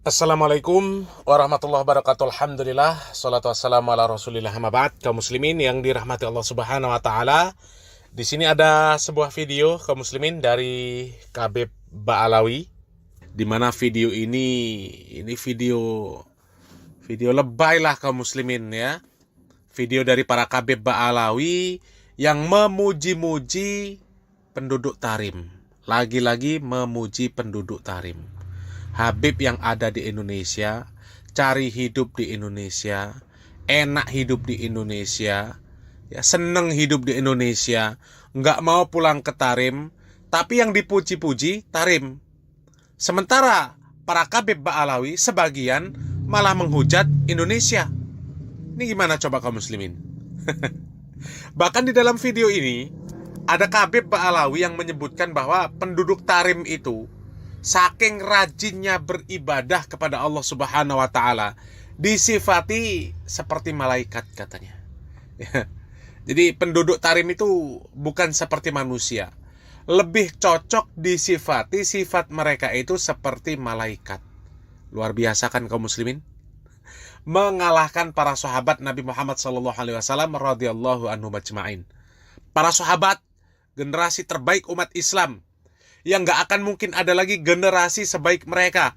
Assalamualaikum warahmatullahi wabarakatuh. Alhamdulillah, salatu wassalamu ala rasulillah, amma ba'd. Kaum muslimin yang dirahmati Allah subhanahu wa ta'ala, di sini ada sebuah video kaum muslimin dari Khabib Ba'alawi, di mana video ini video lebay lah kaum muslimin ya. Video dari para Khabib Ba'alawi yang memuji-muji penduduk Tarim. Lagi-lagi memuji penduduk Tarim. Habib yang ada di Indonesia, cari hidup di Indonesia, enak hidup di Indonesia, ya seneng hidup di Indonesia, nggak mau pulang ke Tarim, tapi yang dipuji-puji Tarim. Sementara para Khabib Ba'alawi sebagian malah menghujat Indonesia. Ini gimana coba kaum muslimin? Bahkan di dalam video ini ada Khabib Ba'alawi yang menyebutkan bahwa penduduk Tarim itu saking rajinnya beribadah kepada Allah Subhanahu wa ta'ala, disifati seperti malaikat katanya. Jadi penduduk Tarim itu bukan seperti manusia. Lebih cocok disifati sifat mereka itu seperti malaikat. Luar biasa kan kaum muslimin? Mengalahkan para sahabat Nabi Muhammad SAW radhiyallahu anhu majma'in. Para sahabat, generasi terbaik umat Islam, yang gak akan mungkin ada lagi generasi sebaik mereka.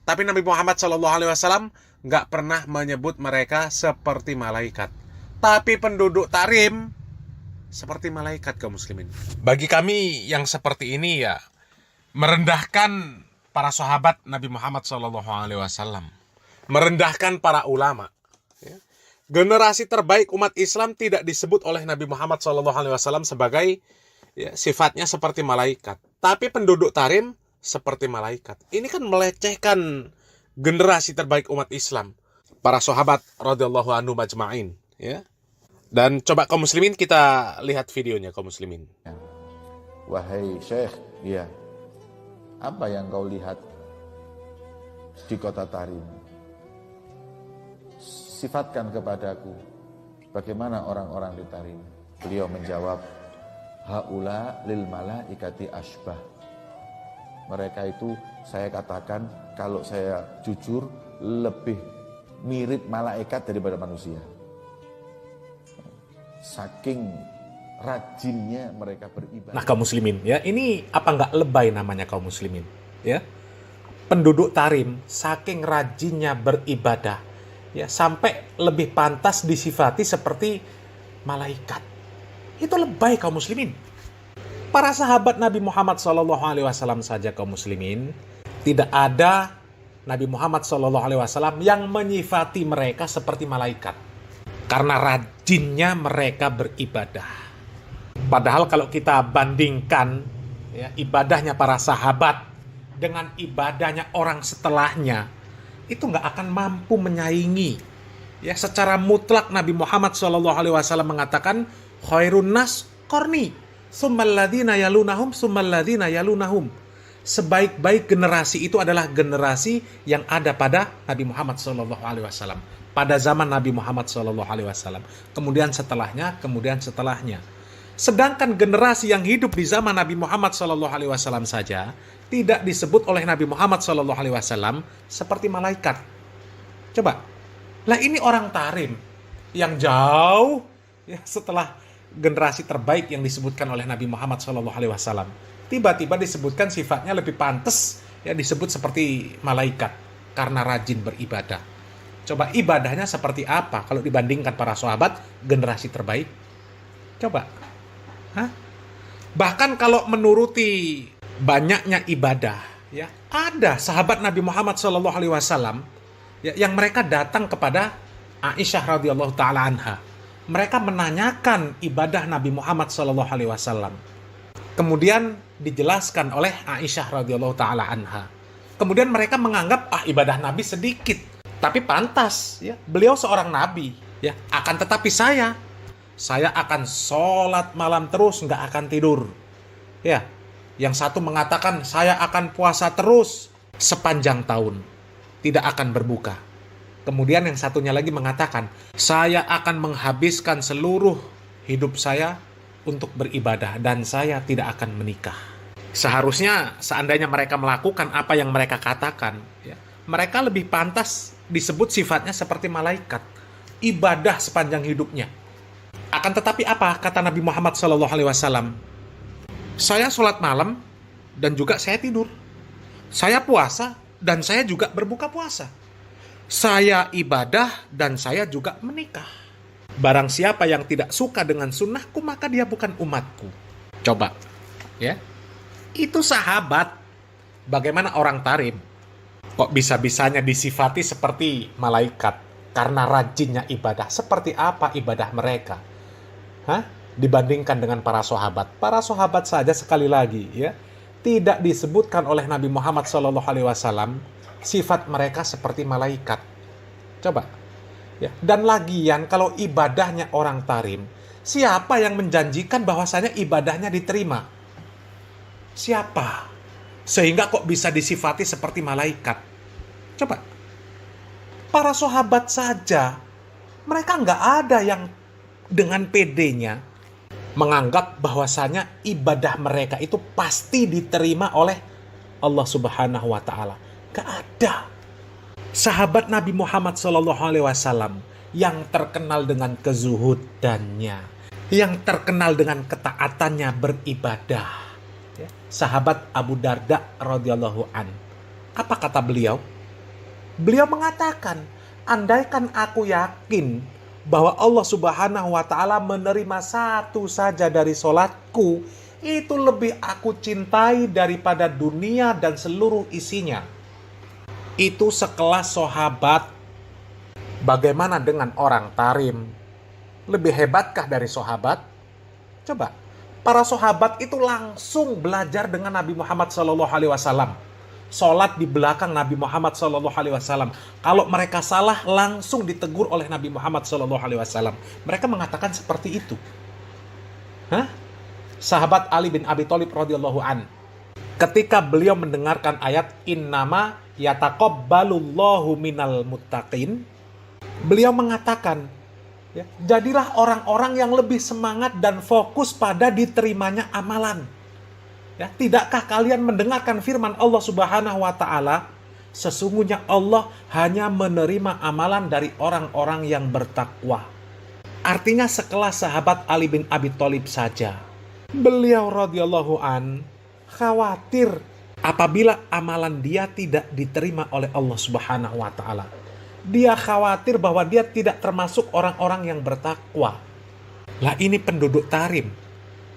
Tapi Nabi Muhammad SAW gak pernah menyebut mereka seperti malaikat. Tapi penduduk Tarim seperti malaikat kaum muslimin. Bagi kami yang seperti ini ya, merendahkan para sahabat Nabi Muhammad SAW, merendahkan para ulama. Generasi terbaik umat Islam tidak disebut oleh Nabi Muhammad SAW sebagai sifatnya seperti malaikat. Tapi penduduk Tarim seperti malaikat. Ini kan melecehkan generasi terbaik umat Islam, para sahabat radhiyallahu anhu majma'in, ya. Dan coba kaum muslimin kita lihat videonya kaum muslimin. Wahai Syekh, ya, apa yang kau lihat di kota Tarim? Sifatkan kepadaku bagaimana orang-orang di Tarim. Beliau menjawab, haula lil malaikati asbah. Mereka itu saya katakan kalau saya jujur lebih mirip malaikat daripada manusia. Saking rajinnya mereka beribadah. Nah kaum muslimin ya, ini apa nggak lebay namanya kaum muslimin ya? Penduduk Tarim saking rajinnya beribadah ya, sampai lebih pantas disifati seperti malaikat. Itu lebay kaum muslimin. Para sahabat Nabi Muhammad SAW saja kaum muslimin, tidak ada Nabi Muhammad SAW yang menyifati mereka seperti malaikat. Karena rajinnya mereka beribadah. Padahal kalau kita bandingkan ya, ibadahnya para sahabat dengan ibadahnya orang setelahnya, itu nggak akan mampu menyaingi. Ya, secara mutlak Nabi Muhammad SAW mengatakan, khairun nas qarni, summal ladzina yalunahum, summal ladzina yalunahum. Sebaik-baik generasi itu adalah generasi yang ada pada Nabi Muhammad SAW, pada zaman Nabi Muhammad SAW. Kemudian setelahnya, Sedangkan generasi yang hidup di zaman Nabi Muhammad SAW saja tidak disebut oleh Nabi Muhammad SAW seperti malaikat. Coba, lah ini orang Tarim yang jauh ya, setelah generasi terbaik yang disebutkan oleh Nabi Muhammad SAW, tiba-tiba disebutkan sifatnya lebih pantas ya disebut seperti malaikat karena rajin beribadah. Coba ibadahnya seperti apa kalau dibandingkan para sahabat generasi terbaik? Coba. Bahkan kalau menuruti banyaknya ibadah ya, ada sahabat Nabi Muhammad SAW ya, yang mereka datang kepada Aisyah radhiyallahu taala anha. Mereka menanyakan ibadah Nabi Muhammad SAW. Kemudian dijelaskan oleh Aisyah radhiyallahu taala anha. Kemudian mereka menganggap ibadah Nabi sedikit, tapi pantas ya. Beliau seorang nabi ya. Akan tetapi saya akan sholat malam terus, nggak akan tidur. Ya. Yang satu mengatakan saya akan puasa terus sepanjang tahun, tidak akan berbuka. Kemudian yang satunya lagi mengatakan, saya akan menghabiskan seluruh hidup saya untuk beribadah dan saya tidak akan menikah. Seharusnya seandainya mereka melakukan apa yang mereka katakan, ya, mereka lebih pantas disebut sifatnya seperti malaikat, ibadah sepanjang hidupnya. Akan tetapi apa kata Nabi Muhammad SAW? Saya sholat malam dan juga saya tidur. Saya puasa dan saya juga berbuka puasa. Saya ibadah dan saya juga menikah. Barang siapa yang tidak suka dengan sunnahku, maka dia bukan umatku. Coba, ya. Itu sahabat. Bagaimana orang tarim? Kok bisa-bisanya disifati seperti malaikat? Karena rajinnya ibadah. Seperti apa ibadah mereka? Dibandingkan dengan para sahabat. Para sahabat saja sekali lagi, ya, tidak disebutkan oleh Nabi Muhammad SAW sifat mereka seperti malaikat. Coba. Ya. Dan lagian kalau ibadahnya orang tarim, siapa yang menjanjikan bahwasanya ibadahnya diterima? Siapa? Sehingga kok bisa disifati seperti malaikat? Coba. Para sahabat saja, mereka nggak ada yang dengan pedenya menganggap bahwasanya ibadah mereka itu pasti diterima oleh Allah Subhanahu wa Ta'ala. Gak ada. Sahabat Nabi Muhammad SAW yang terkenal dengan kezuhudannya, yang terkenal dengan ketaatannya beribadah. Ya. Sahabat Abu Darda radhiyallahu an. Apa kata beliau? Beliau mengatakan, andaikan aku yakin bahwa Allah Subhanahu wa Ta'ala menerima satu saja dari solatku, itu lebih aku cintai daripada dunia dan seluruh isinya. Itu sekelas sahabat. Bagaimana dengan orang tarim? Lebih hebatkah dari sahabat? Coba, para sahabat itu langsung belajar dengan Nabi Muhammad SAW. Sholat di belakang Nabi Muhammad SAW. Kalau mereka salah, langsung ditegur oleh Nabi Muhammad SAW. Mereka mengatakan seperti itu. Sahabat Ali bin Abi Thalib radhiyallahu an, ketika beliau mendengarkan ayat innama yataqabbalullahu minal muttaqin, beliau mengatakan, ya, jadilah orang-orang yang lebih semangat dan fokus pada diterimanya amalan. Ya, tidakkah kalian mendengarkan firman Allah Subhanahu wa Ta'ala? Sesungguhnya Allah hanya menerima amalan dari orang-orang yang bertakwa. Artinya sekelas sahabat Ali bin Abi Thalib saja, beliau radhiyallahu an khawatir apabila amalan dia tidak diterima oleh Allah Subhanahu wa Ta'ala. Dia khawatir bahwa dia tidak termasuk orang-orang yang bertakwa. Lah ini penduduk tarim.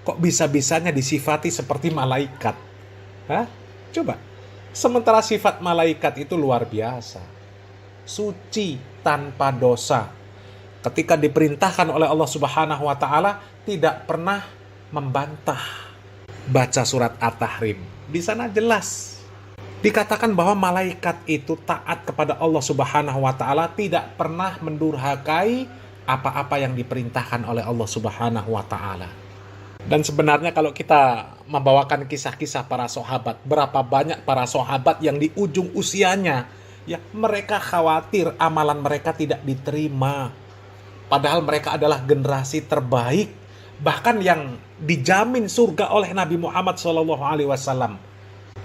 Kok bisa-bisanya disifati seperti malaikat? Coba. Sementara sifat malaikat itu luar biasa. Suci, tanpa dosa. Ketika diperintahkan oleh Allah Subhanahu wa Ta'ala, tidak pernah membantah. Baca surat At-Tahrim. Di sana jelas dikatakan bahwa malaikat itu taat kepada Allah Subhanahu wa Ta'ala, tidak pernah mendurhakai apa-apa yang diperintahkan oleh Allah Subhanahu wa Ta'ala. Dan sebenarnya kalau kita membawakan kisah-kisah para sahabat, berapa banyak para sahabat yang di ujung usianya, ya, mereka khawatir amalan mereka tidak diterima. Padahal mereka adalah generasi terbaik, bahkan yang dijamin surga oleh Nabi Muhammad SAW,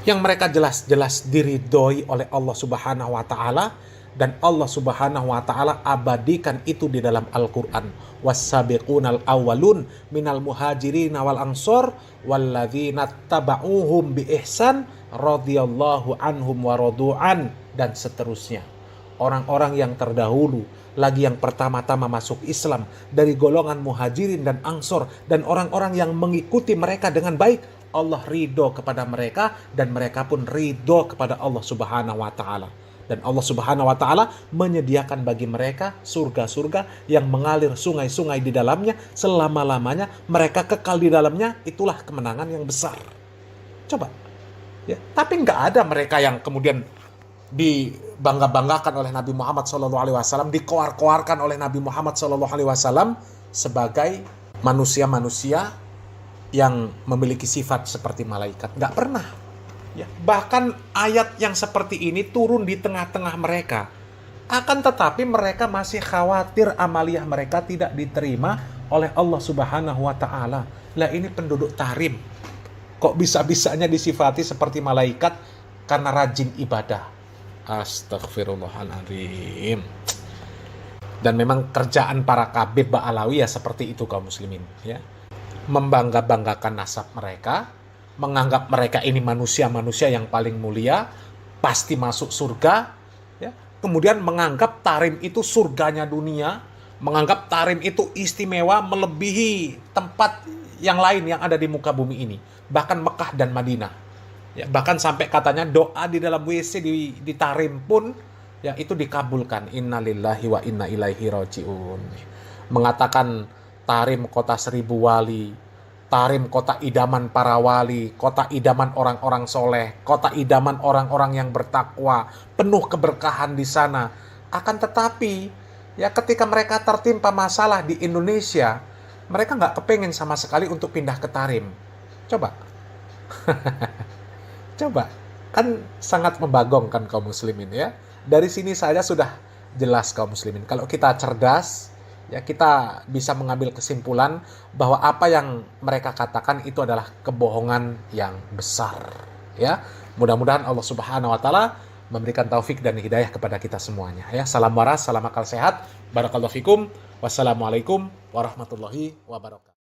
yang mereka jelas-jelas diridhoi oleh Allah Subhanahu wa Ta'ala, dan Allah Subhanahu wa Ta'ala abadikan itu di dalam Al-Qur'an. Was-sabiqunal awwalun minal muhajirin wal ansor walladzina tabauhum bi ihsan radhiyallahu anhum wa radu'an, dan seterusnya. Orang-orang yang terdahulu, lagi yang pertama-tama masuk Islam dari golongan muhajirin dan ansor, dan orang-orang yang mengikuti mereka dengan baik, Allah ridho kepada mereka dan mereka pun ridho kepada Allah Subhanahu wa Ta'ala. Dan Allah Subhanahu wa Ta'ala menyediakan bagi mereka surga-surga yang mengalir sungai-sungai di dalamnya selama-lamanya. Mereka kekal di dalamnya. Itulah kemenangan yang besar. Coba. Ya, tapi nggak ada mereka yang kemudian dibangga-banggakan oleh Nabi Muhammad SAW, dikoar-koarkan oleh Nabi Muhammad SAW sebagai manusia-manusia yang memiliki sifat seperti malaikat. Nggak pernah. Ya, bahkan ayat yang seperti ini turun di tengah-tengah mereka. Akan tetapi mereka masih khawatir amaliah mereka tidak diterima oleh Allah Subhanahu wa Ta'ala. Lah ini penduduk tarim. Kok bisa-bisanya disifati seperti malaikat karena rajin ibadah. Astagfirullahaladzim. Dan memang kerjaan para kabib Ba'alawi ya seperti itu kaum muslimin, ya. Membangga-banggakan nasab mereka, menganggap mereka ini manusia-manusia yang paling mulia, pasti masuk surga, ya. Kemudian menganggap Tarim itu surganya dunia, menganggap Tarim itu istimewa melebihi tempat yang lain yang ada di muka bumi ini, bahkan Mekah dan Madinah. Ya, bahkan sampai katanya doa di dalam WC di Tarim pun ya itu dikabulkan. Innalillahi wa inna ilaihi rajiun. Mengatakan Tarim kota 1000 wali, Tarim kota idaman para wali, kota idaman orang-orang soleh, kota idaman orang-orang yang bertakwa, penuh keberkahan di sana. Akan tetapi ya ketika mereka tertimpa masalah di Indonesia, mereka nggak kepengen sama sekali untuk pindah ke Tarim. Coba. Coba. Kan sangat membagongkan kaum muslimin ya. Dari sini saja sudah jelas kaum muslimin. Kalau kita cerdas, ya kita bisa mengambil kesimpulan bahwa apa yang mereka katakan itu adalah kebohongan yang besar. Ya, mudah-mudahan Allah Subhanahu Wa Taala memberikan taufik dan hidayah kepada kita semuanya. Ya, salam waras, salam akal sehat. Barakallahu fikum. Wassalamualaikum warahmatullahi wabarakatuh.